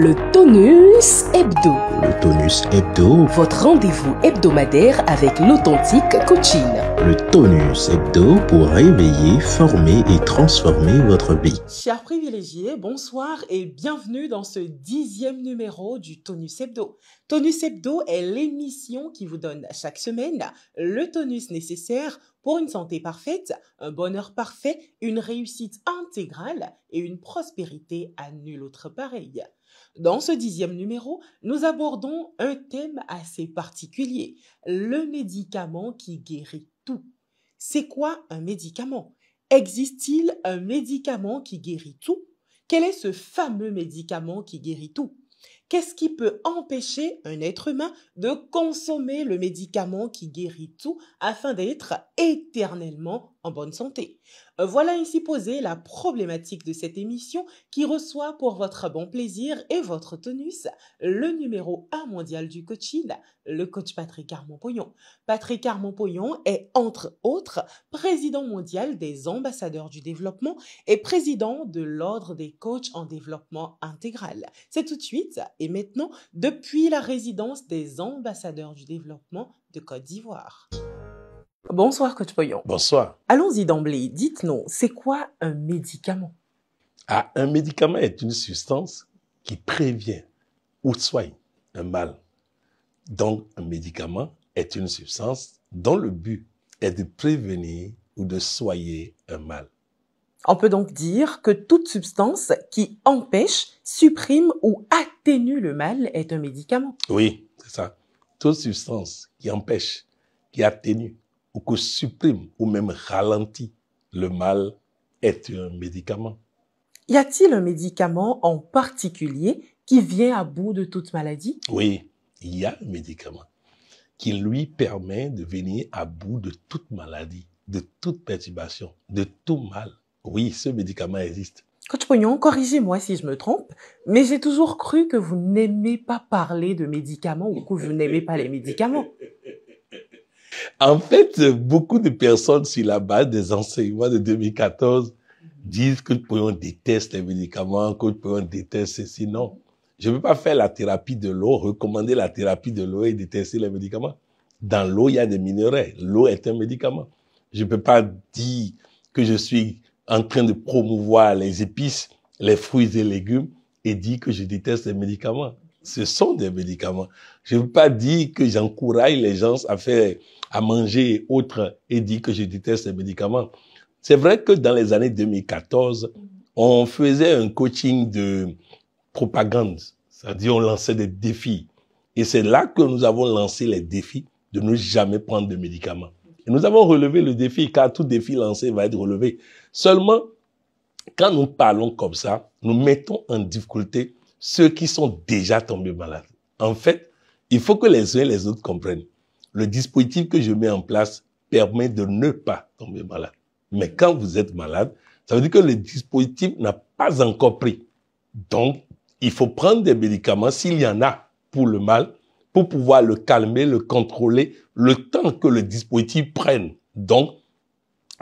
Le Tonus Hebdo. Le Tonus Hebdo. Votre rendez-vous hebdomadaire avec l'authentique coaching. Le Tonus Hebdo pour réveiller, former et transformer votre vie. Chers privilégiés, bonsoir et bienvenue dans ce 10e numéro du Tonus Hebdo. Tonus Hebdo est l'émission qui vous donne chaque semaine le tonus nécessaire pour une santé parfaite, un bonheur parfait, une réussite intégrale et une prospérité à nul autre pareil. Dans ce 10e numéro, nous abordons un thème assez particulier, le médicament qui guérit tout. C'est quoi un médicament? Existe-t-il un médicament qui guérit tout? Quel est ce fameux médicament qui guérit tout? Qu'est-ce qui peut empêcher un être humain de consommer le médicament qui guérit tout afin d'être éternellement en bonne santé? Voilà ainsi posée la problématique de cette émission qui reçoit pour votre bon plaisir et votre tonus le numéro 1 mondial du coaching, le coach Patrick Armand-Poyon. Patrick Armand-Poyon est entre autres président mondial des ambassadeurs du développement et président de l'ordre des coachs en développement intégral. C'est tout de suite et maintenant depuis la résidence des ambassadeurs du développement de Côte d'Ivoire. Bonsoir coach Poyon. Bonsoir. Allons-y d'emblée, dites-nous, c'est quoi un médicament? Un médicament est une substance qui prévient ou soigne un mal. Donc, un médicament est une substance dont le but est de prévenir ou de soigner un mal. On peut donc dire que toute substance qui empêche, supprime ou atténue le mal est un médicament. Oui, c'est ça. Toute substance qui empêche, qui atténue ou qui supprime ou même ralentit le mal est un médicament. Y a-t-il un médicament en particulier qui vient à bout de toute maladie? Oui, il y a un médicament qui lui permet de venir à bout de toute maladie, de toute perturbation, de tout mal. Oui, ce médicament existe. Coach Pognon, corrigez-moi si je me trompe, mais j'ai toujours cru que vous n'aimez pas parler de médicaments ou que vous n'aimez pas les médicaments. En fait, beaucoup de personnes sur la base des enseignements de 2014 disent que Pognon déteste les médicaments, que Pognon déteste ceci. Non, je ne peux pas faire la thérapie de l'eau, recommander la thérapie de l'eau et détester les médicaments. Dans l'eau, il y a des minéraux. L'eau est un médicament. Je ne peux pas dire que je suis en train de promouvoir les épices, les fruits et légumes et dire que je déteste les médicaments. Ce sont des médicaments. Je ne veux pas dire que j'encourage les gens à manger et autres et dire que je déteste les médicaments. C'est vrai que dans les années 2014, on faisait un coaching de propagande. C'est-à-dire on lançait des défis. Et c'est là que nous avons lancé les défis de ne jamais prendre de médicaments. Et nous avons relevé le défi, car tout défi lancé va être relevé. Seulement, quand nous parlons comme ça, nous mettons en difficulté ceux qui sont déjà tombés malades. En fait, il faut que les uns et les autres comprennent. Le dispositif que je mets en place permet de ne pas tomber malade. Mais quand vous êtes malade, ça veut dire que le dispositif n'a pas encore pris. Donc, il faut prendre des médicaments, s'il y en a pour le mal, pour pouvoir le calmer, le contrôler, le temps que le dispositif prenne. Donc,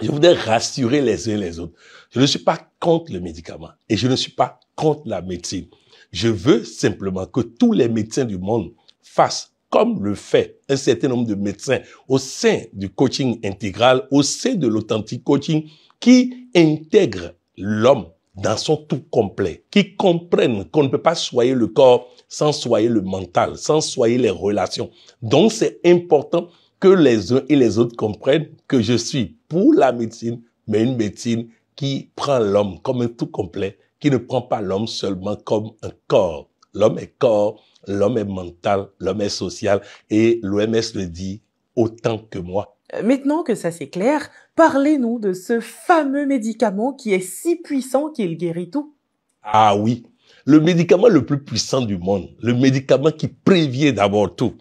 je voudrais rassurer les uns et les autres. Je ne suis pas contre le médicament et je ne suis pas contre la médecine. Je veux simplement que tous les médecins du monde fassent comme le fait un certain nombre de médecins au sein du coaching intégral, au sein de l'authentique coaching, qui intègrent l'homme dans son tout complet, qui comprennent qu'on ne peut pas soigner le corps sans soigner le mental, sans soigner les relations. Donc, c'est important que les uns et les autres comprennent que je suis pour la médecine, mais une médecine qui prend l'homme comme un tout complet, qui ne prend pas l'homme seulement comme un corps. L'homme est corps, l'homme est mental, l'homme est social, et l'OMS le dit autant que moi. Maintenant que ça c'est clair, parlez-nous de ce fameux médicament qui est si puissant qu'il guérit tout. Ah oui, le médicament le plus puissant du monde, le médicament qui prévient d'abord tout,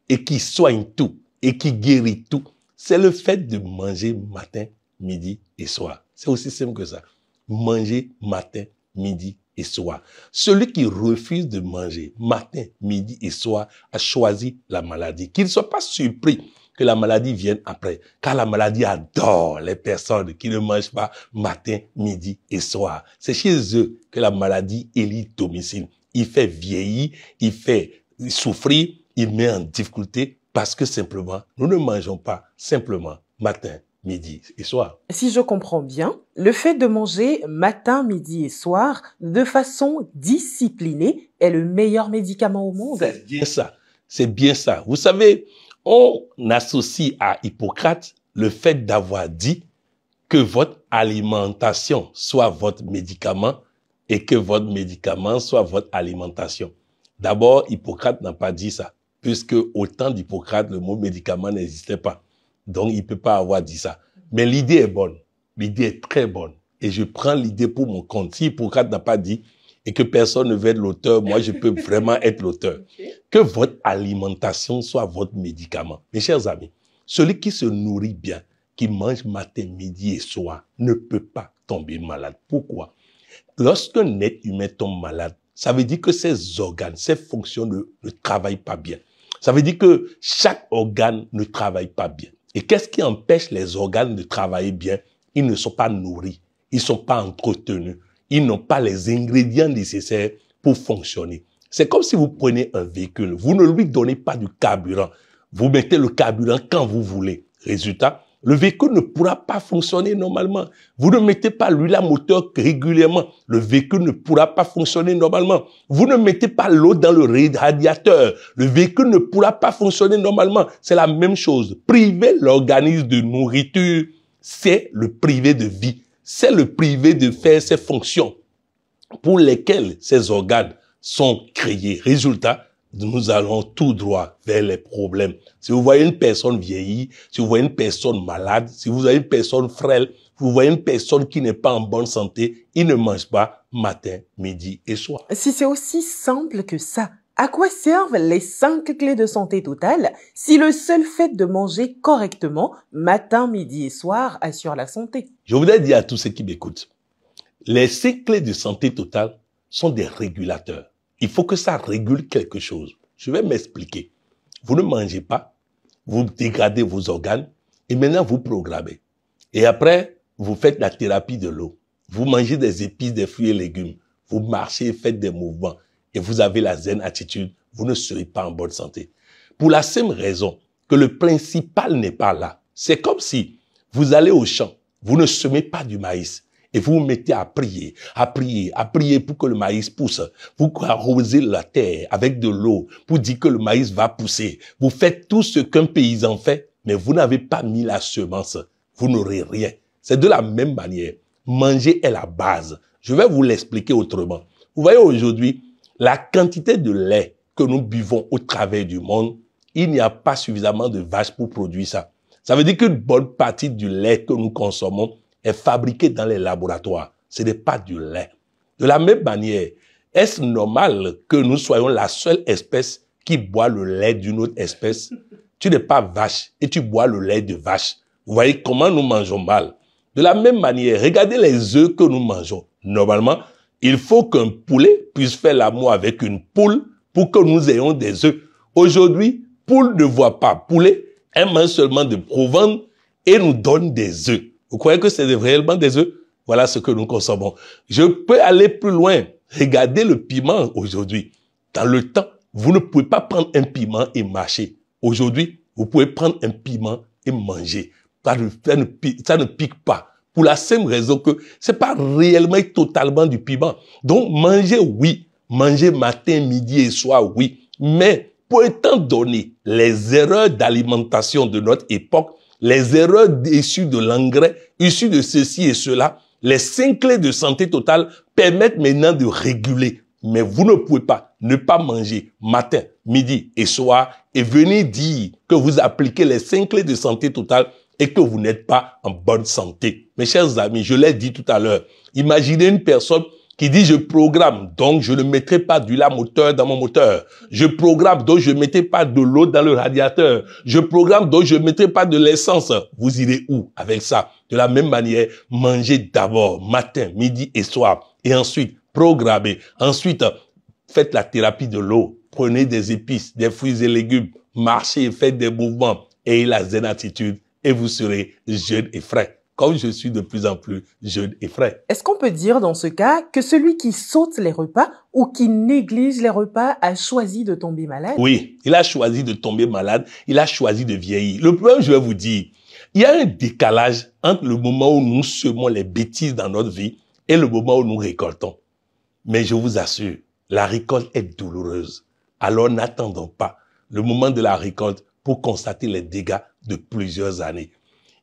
et qui soigne tout, et qui guérit tout, c'est le fait de manger matin, midi et soir. C'est aussi simple que ça. Manger matin, midi et soir. Celui qui refuse de manger matin, midi et soir a choisi la maladie. Qu'il ne soit pas surpris que la maladie vienne après, car la maladie adore les personnes qui ne mangent pas matin, midi et soir. C'est chez eux que la maladie élit domicile. il fait vieillir, il fait souffrir, il met en difficulté parce que simplement, nous ne mangeons pas simplement matin, midi et soir. Si je comprends bien, le fait de manger matin, midi et soir de façon disciplinée est le meilleur médicament au monde. C'est bien ça. C'est bien ça. Vous savez, on associe à Hippocrate le fait d'avoir dit que votre alimentation soit votre médicament et que votre médicament soit votre alimentation. D'abord, Hippocrate n'a pas dit ça, puisque au temps d'Hippocrate, le mot médicament n'existait pas. Donc, il ne peut pas avoir dit ça. Mais l'idée est bonne. L'idée est très bonne. Et je prends l'idée pour mon compte. Si Hippocrate n'a pas dit et que personne ne veut être l'auteur, moi, je peux vraiment être l'auteur. Que votre alimentation soit votre médicament. Mes chers amis, celui qui se nourrit bien, qui mange matin, midi et soir, ne peut pas tomber malade. Pourquoi? Lorsqu'un être humain tombe malade, ça veut dire que ses organes, ses fonctions ne travaillent pas bien. Ça veut dire que chaque organe ne travaille pas bien. Et qu'est-ce qui empêche les organes de travailler bien? Ils ne sont pas nourris, ils ne sont pas entretenus, ils n'ont pas les ingrédients nécessaires pour fonctionner. C'est comme si vous prenez un véhicule, vous ne lui donnez pas du carburant, vous mettez le carburant quand vous voulez. Résultat, le véhicule ne pourra pas fonctionner normalement. Vous ne mettez pas l'huile à moteur régulièrement. Le véhicule ne pourra pas fonctionner normalement. Vous ne mettez pas l'eau dans le radiateur. Le véhicule ne pourra pas fonctionner normalement. C'est la même chose. Priver l'organisme de nourriture, c'est le priver de vie. C'est le priver de faire ses fonctions pour lesquelles ces organes sont créés. Résultat, nous allons tout droit vers les problèmes. Si vous voyez une personne vieillie, si vous voyez une personne malade, si vous voyez une personne frêle, vous voyez une personne qui n'est pas en bonne santé, il ne mange pas matin, midi et soir. Si c'est aussi simple que ça, à quoi servent les 5 clés de santé totale si le seul fait de manger correctement matin, midi et soir assure la santé? Je voudrais dire à tous ceux qui m'écoutent, les 5 clés de santé totale sont des régulateurs. Il faut que ça régule quelque chose. Je vais m'expliquer. Vous ne mangez pas, vous dégradez vos organes et maintenant vous programmez. Et après, vous faites la thérapie de l'eau. Vous mangez des épices, des fruits et légumes. Vous marchez, faites des mouvements et vous avez la zen attitude. Vous ne serez pas en bonne santé. Pour la simple raison que le principal n'est pas là. C'est comme si vous allez au champ, vous ne semez pas du maïs. Et vous vous mettez à prier, à prier, à prier pour que le maïs pousse. Vous arrosez la terre avec de l'eau pour dire que le maïs va pousser. Vous faites tout ce qu'un paysan fait, mais vous n'avez pas mis la semence. Vous n'aurez rien. C'est de la même manière. Manger est la base. Je vais vous l'expliquer autrement. Vous voyez aujourd'hui, la quantité de lait que nous buvons au travers du monde, il n'y a pas suffisamment de vaches pour produire ça. Ça veut dire qu'une bonne partie du lait que nous consommons est fabriqué dans les laboratoires. Ce n'est pas du lait. De la même manière, est-ce normal que nous soyons la seule espèce qui boit le lait d'une autre espèce? Tu n'es pas vache et tu bois le lait de vache. Vous voyez comment nous mangeons mal. De la même manière, regardez les œufs que nous mangeons. Normalement, il faut qu'un poulet puisse faire l'amour avec une poule pour que nous ayons des œufs. Aujourd'hui, poule ne voit pas poulet, elle mange seulement de provende et nous donne des œufs. Vous croyez que c'est réellement des œufs? Voilà ce que nous consommons. Je peux aller plus loin. Regardez le piment aujourd'hui. Dans le temps, vous ne pouvez pas prendre un piment et mâcher. Aujourd'hui, vous pouvez prendre un piment et manger. Ça ne pique pas. Pour la simple raison que c'est pas réellement et totalement du piment. Donc, manger, oui. Manger matin, midi et soir, oui. Mais, pour étant donné les erreurs d'alimentation de notre époque, les erreurs issues de l'engrais, issues de ceci et cela, les 5 clés de santé totale permettent maintenant de réguler. Mais vous ne pouvez pas ne pas manger matin, midi et soir et venir dire que vous appliquez les 5 clés de santé totale et que vous n'êtes pas en bonne santé. Mes chers amis, je l'ai dit tout à l'heure, imaginez une personne qui dit je programme, donc je ne mettrai pas d'huile à moteur dans mon moteur. Je programme, donc je ne mettrai pas de l'eau dans le radiateur. Je programme, donc je ne mettrai pas de l'essence. Vous irez où avec ça? De la même manière, mangez d'abord matin, midi et soir. Et ensuite, programmez. Ensuite, faites la thérapie de l'eau. Prenez des épices, des fruits et légumes. Marchez et faites des mouvements. Ayez la zen attitude et vous serez jeune et frais. comme je suis de plus en plus jeune et frais. Est-ce qu'on peut dire dans ce cas que celui qui saute les repas ou qui néglige les repas a choisi de tomber malade? Oui, il a choisi de tomber malade, il a choisi de vieillir. Le problème, je vais vous dire, il y a un décalage entre le moment où nous semons les bêtises dans notre vie et le moment où nous récoltons. Mais je vous assure, la récolte est douloureuse. Alors n'attendons pas le moment de la récolte pour constater les dégâts de plusieurs années.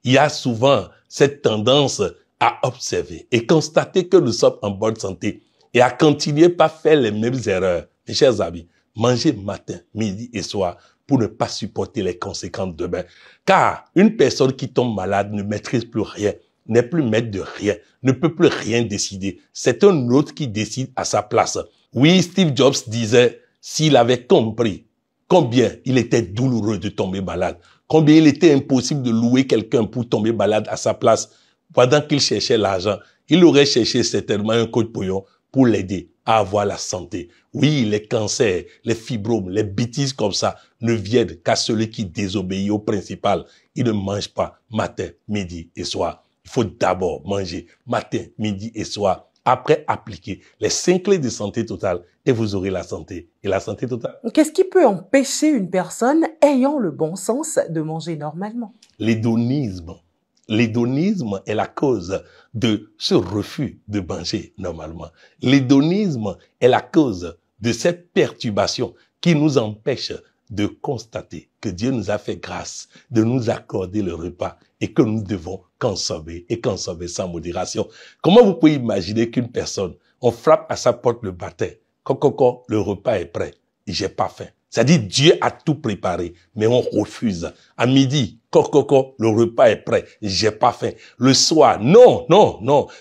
Il y a souvent cette tendance à observer et constater que nous sommes en bonne santé et à continuer par faire les mêmes erreurs. Mes chers amis, mangez matin, midi et soir pour ne pas supporter les conséquences demain. Car une personne qui tombe malade ne maîtrise plus rien, n'est plus maître de rien, ne peut plus rien décider. C'est un autre qui décide à sa place. Oui, Steve Jobs disait, s'il avait compris combien il était douloureux de tomber malade, combien il était impossible de louer quelqu'un pour tomber malade à sa place, pendant qu'il cherchait l'argent, il aurait cherché certainement un coach pouillon pour l'aider à avoir la santé. Oui, les cancers, les fibromes, les bêtises comme ça ne viennent qu'à celui qui désobéit au principal. Il ne mange pas matin, midi et soir. Il faut d'abord manger matin, midi et soir. Après, appliquer les 5 clés de santé totale et vous aurez la santé. Et la santé totale. Qu'est-ce qui peut empêcher une personne ayant le bon sens de manger normalement? L'hédonisme. L'hédonisme est la cause de ce refus de manger normalement. L'hédonisme est la cause de cette perturbation qui nous empêche de constater que Dieu nous a fait grâce de nous accorder le repas et que nous devons consommer et consommer sans modération. Comment vous pouvez imaginer qu'une personne, on frappe à sa porte le matin, quand le repas est prêt, et j'ai pas faim. C'est-à-dire Dieu a tout préparé, mais on refuse. À midi, le repas est prêt, j'ai pas faim. Le soir, non,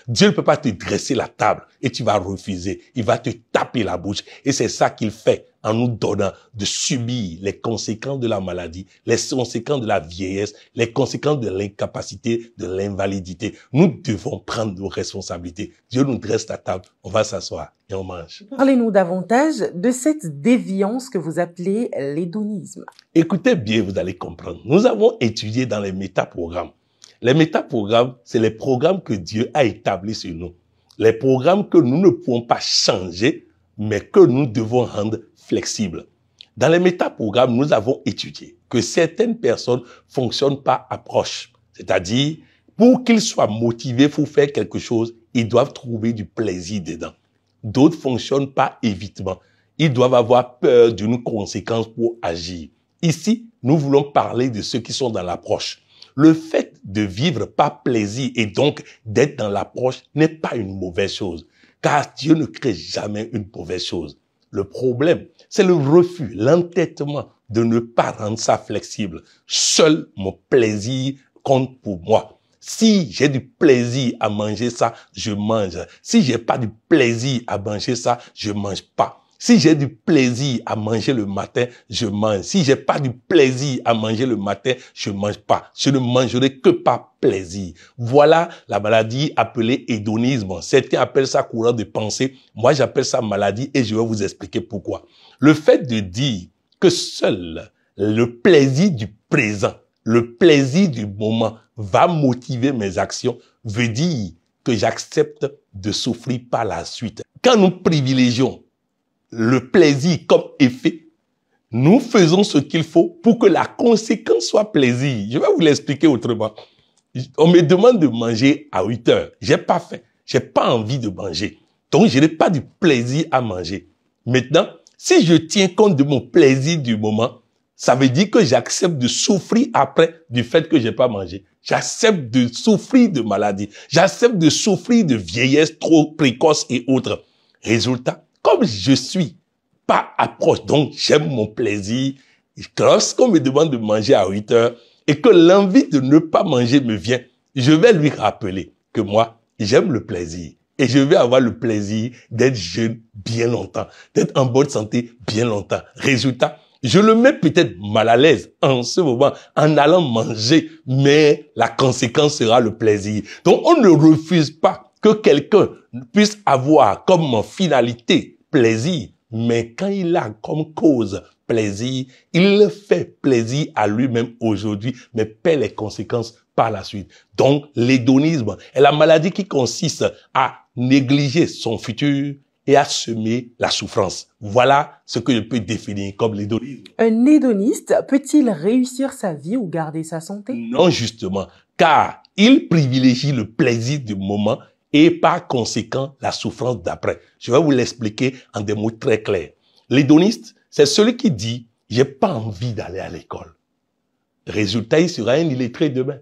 Dieu ne peut pas te dresser la table et tu vas refuser. Il va te taper la bouche et c'est ça qu'il fait en nous donnant de subir les conséquences de la maladie, les conséquences de la vieillesse, les conséquences de l'incapacité, de l'invalidité. Nous devons prendre nos responsabilités. Dieu nous dresse la table, on va s'asseoir et on mange. Parlez-nous davantage de cette déviance que vous appelez l'hédonisme. Écoutez bien, vous allez comprendre. Nous avons étudié dans les métaprogrammes. Les métaprogrammes, c'est les programmes que Dieu a établis sur nous. Les programmes que nous ne pouvons pas changer, mais que nous devons rendre flexibles. Dans les métaprogrammes, nous avons étudié que certaines personnes fonctionnent par approche. C'est-à-dire, pour qu'ils soient motivés pour faire quelque chose, ils doivent trouver du plaisir dedans. D'autres fonctionnent par évitement. Ils doivent avoir peur d'une conséquence pour agir. Ici, nous voulons parler de ceux qui sont dans l'approche. Le fait de vivre par plaisir et donc d'être dans l'approche n'est pas une mauvaise chose, car Dieu ne crée jamais une mauvaise chose. Le problème, c'est le refus, l'entêtement de ne pas rendre ça flexible. Seul mon plaisir compte pour moi. Si j'ai du plaisir à manger ça, je mange. Si j'ai pas du plaisir à manger ça, je mange pas. Si j'ai du plaisir à manger le matin, je mange. Si j'ai pas du plaisir à manger le matin, je mange pas. Je ne mangerai que par plaisir. Voilà la maladie appelée hédonisme. Certains appellent ça courant de pensée. Moi, j'appelle ça maladie et je vais vous expliquer pourquoi. Le fait de dire que seul le plaisir du présent, le plaisir du moment va motiver mes actions veut dire que j'accepte de souffrir par la suite. Quand nous privilégions le plaisir comme effet, nous faisons ce qu'il faut pour que la conséquence soit plaisir. Je vais vous l'expliquer autrement. On me demande de manger à 8 heures. J'ai pas faim. J'ai pas envie de manger. Donc, je n'ai pas du plaisir à manger. Maintenant, si je tiens compte de mon plaisir du moment, ça veut dire que j'accepte de souffrir après du fait que j'ai pas mangé. J'accepte de souffrir de maladie. J'accepte de souffrir de vieillesse trop précoce et autres. Résultat, comme je suis pas approche, donc j'aime mon plaisir, lorsqu'on me demande de manger à 8 heures et que l'envie de ne pas manger me vient, je vais lui rappeler que moi, j'aime le plaisir. Et je vais avoir le plaisir d'être jeune bien longtemps, d'être en bonne santé bien longtemps. Résultat, je le mets peut-être mal à l'aise en ce moment en allant manger, mais la conséquence sera le plaisir. Donc, on ne refuse pas que quelqu'un puisse avoir comme finalité plaisir, mais quand il a comme cause plaisir, il fait plaisir à lui-même aujourd'hui, mais paie les conséquences par la suite. Donc, l'hédonisme est la maladie qui consiste à négliger son futur et à semer la souffrance. Voilà ce que je peux définir comme l'hédonisme. Un hédoniste peut-il réussir sa vie ou garder sa santé? Non, justement, car il privilégie le plaisir du moment et par conséquent la souffrance d'après. Je vais vous l'expliquer en des mots très clairs. L'hédoniste, c'est celui qui dit « j'ai pas envie d'aller à l'école ». Résultat, il sera un illettré demain.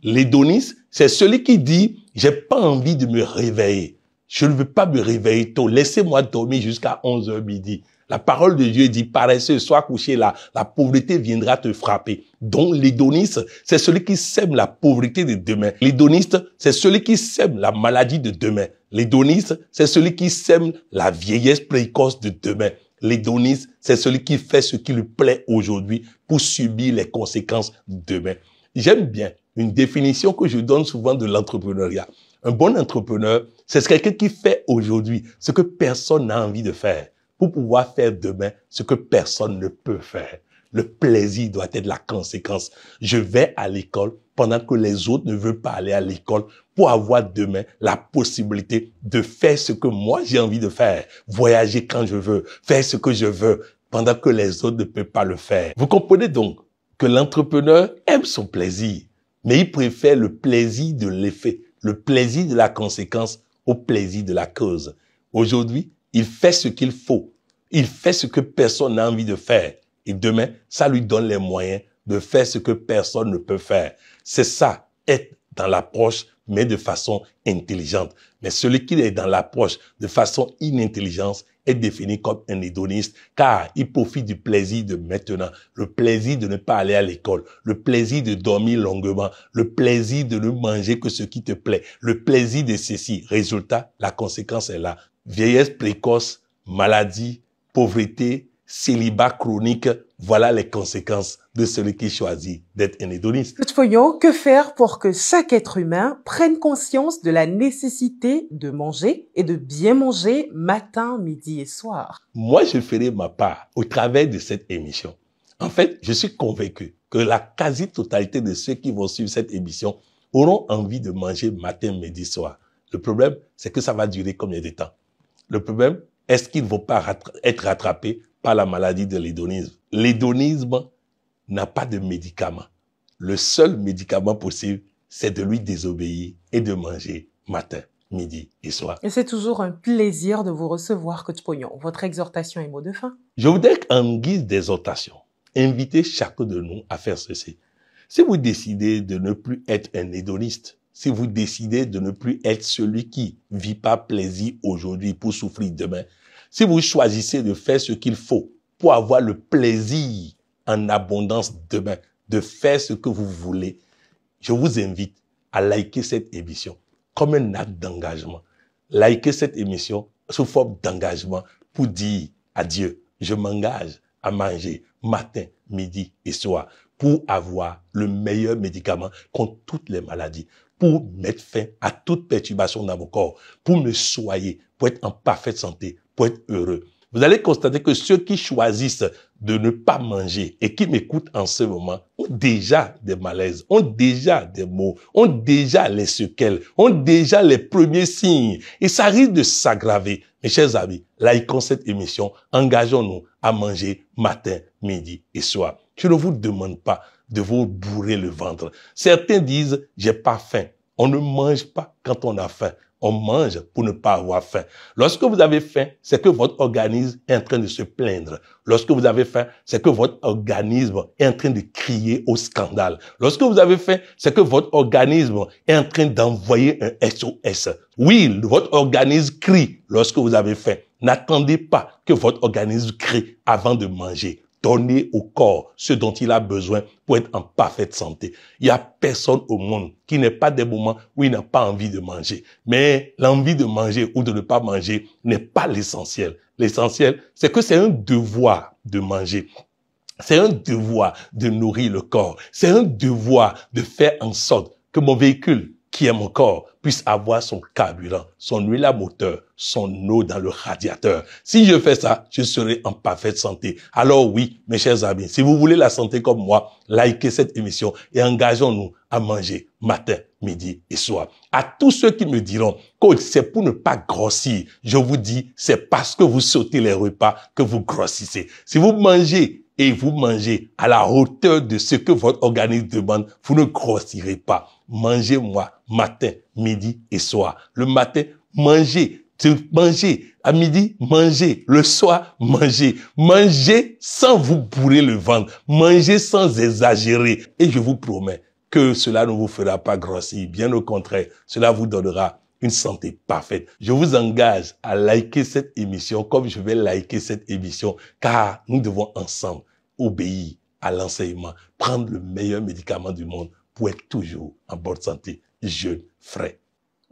L'hédoniste, c'est celui qui dit « j'ai pas envie de me réveiller ». Je ne veux pas me réveiller tôt. Laissez-moi dormir jusqu'à 11h midi. La parole de Dieu dit, paresseux, sois couché là, la pauvreté viendra te frapper. Donc, l'hédoniste, c'est celui qui sème la pauvreté de demain. L'hédoniste, c'est celui qui sème la maladie de demain. L'hédoniste, c'est celui qui sème la vieillesse précoce de demain. L'hédoniste, c'est celui qui fait ce qui lui plaît aujourd'hui pour subir les conséquences de demain. J'aime bien une définition que je donne souvent de l'entrepreneuriat. Un bon entrepreneur, c'est quelqu'un qui fait aujourd'hui ce que personne n'a envie de faire pour pouvoir faire demain ce que personne ne peut faire. Le plaisir doit être la conséquence. Je vais à l'école pendant que les autres ne veulent pas aller à l'école pour avoir demain la possibilité de faire ce que moi j'ai envie de faire. Voyager quand je veux, faire ce que je veux pendant que les autres ne peuvent pas le faire. Vous comprenez donc que l'entrepreneur aime son plaisir, mais il préfère le plaisir de l'effet, le plaisir de la conséquence au plaisir de la cause. Aujourd'hui, il fait ce qu'il faut. Il fait ce que personne n'a envie de faire. Et demain, ça lui donne les moyens de faire ce que personne ne peut faire. C'est ça, être dans l'approche, mais de façon intelligente. Mais celui qui est dans l'approche de façon inintelligente est défini comme un hédoniste, car il profite du plaisir de maintenant, le plaisir de ne pas aller à l'école, le plaisir de dormir longuement, le plaisir de ne manger que ce qui te plaît, le plaisir de ceci. Résultat, la conséquence est là. Vieillesse précoce, maladie, pauvreté, célibat chronique, voilà les conséquences de celui qui choisit d'être un hédoniste. Coach Pognon, que faire pour que chaque être humain prenne conscience de la nécessité de manger et de bien manger matin, midi et soir? Moi, je ferai ma part au travers de cette émission. En fait, je suis convaincu que la quasi-totalité de ceux qui vont suivre cette émission auront envie de manger matin, midi, soir. Le problème, c'est que ça va durer combien de temps? Le problème, est-ce qu'ils ne vont pas être rattrapés par la maladie de l'hédonisme? L'hédonisme n'a pas de médicament. Le seul médicament possible, c'est de lui désobéir et de manger matin, midi et soir. Et c'est toujours un plaisir de vous recevoir, Coach Pognon. Votre exhortation et mot de fin? Je voudrais qu'en guise d'exhortation, inviter chacun de nous à faire ceci. Si vous décidez de ne plus être un hédoniste, si vous décidez de ne plus être celui qui vit par plaisir aujourd'hui pour souffrir demain, si vous choisissez de faire ce qu'il faut pour avoir le plaisir en abondance demain, de faire ce que vous voulez, je vous invite à liker cette émission comme un acte d'engagement. Liker cette émission sous forme d'engagement pour dire à Dieu, je m'engage à manger matin, midi et soir pour avoir le meilleur médicament contre toutes les maladies, pour mettre fin à toute perturbation dans mon corps, pour me soigner, pour être en parfaite santé, pour être heureux. Vous allez constater que ceux qui choisissent de ne pas manger et qui m'écoutent en ce moment ont déjà des malaises, ont déjà des maux, ont déjà les séquelles, ont déjà les premiers signes. Et ça risque de s'aggraver. Mes chers amis, likons cette émission, engageons-nous à manger matin, midi et soir. Je ne vous demande pas de vous bourrer le ventre. Certains disent, j'ai pas faim. On ne mange pas quand on a faim. On mange pour ne pas avoir faim. Lorsque vous avez faim, c'est que votre organisme est en train de se plaindre. Lorsque vous avez faim, c'est que votre organisme est en train de crier au scandale. Lorsque vous avez faim, c'est que votre organisme est en train d'envoyer un SOS. Oui, votre organisme crie lorsque vous avez faim. N'attendez pas que votre organisme crie avant de manger. Donnez au corps ce dont il a besoin pour être en parfaite santé. Il n'y a personne au monde qui n'ait pas des moments où il n'a pas envie de manger. Mais l'envie de manger ou de ne pas manger n'est pas l'essentiel. L'essentiel, c'est que c'est un devoir de manger. C'est un devoir de nourrir le corps. C'est un devoir de faire en sorte que mon véhicule qui est mon corps, puisse avoir son carburant, son huile à moteur, son eau dans le radiateur. Si je fais ça, je serai en parfaite santé. Alors oui, mes chers amis, si vous voulez la santé comme moi, likez cette émission et engageons-nous à manger matin, midi et soir. À tous ceux qui me diront, coach, c'est pour ne pas grossir, je vous dis, c'est parce que vous sautez les repas que vous grossissez. Si vous mangez et vous mangez à la hauteur de ce que votre organisme demande, vous ne grossirez pas. Mangez-moi matin, midi et soir. Le matin, mangez. Mangez. À midi, mangez. Le soir, mangez. Mangez sans vous bourrer le ventre. Mangez sans exagérer. Et je vous promets que cela ne vous fera pas grossir. Bien au contraire, cela vous donnera une santé parfaite. Je vous engage à liker cette émission comme je vais liker cette émission, car nous devons ensemble obéir à l'enseignement, prendre le meilleur médicament du monde pour être toujours en bonne santé, jeune, frais.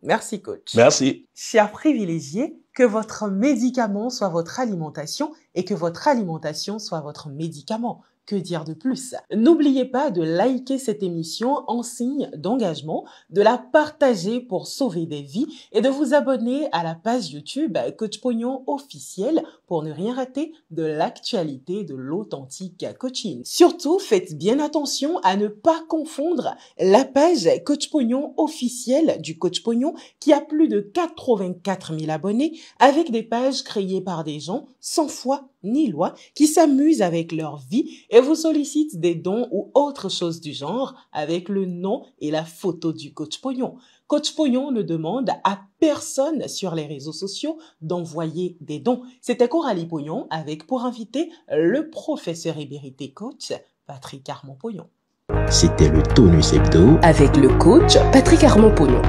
Merci, coach. Merci. Chers privilégiés, que votre médicament soit votre alimentation et que votre alimentation soit votre médicament. Que dire de plus? N'oubliez pas de liker cette émission en signe d'engagement, de la partager pour sauver des vies et de vous abonner à la page YouTube Coach Pognon officiel pour ne rien rater de l'actualité de l'authentique coaching. Surtout, faites bien attention à ne pas confondre la page Coach Pognon officiel du Coach Pognon qui a plus de 84 000 abonnés avec des pages créées par des gens sans foi ni loi qui s'amusent avec leur vie et vous sollicitent des dons ou autre chose du genre avec le nom et la photo du Coach Pognon. Coach Pognon ne demande à personne sur les réseaux sociaux d'envoyer des dons. C'était Coralie Pognon avec pour invité le professeur émérité coach Patrick Armand Pognon. C'était le Tonus Hebdo avec le coach Patrick Armand Pognon.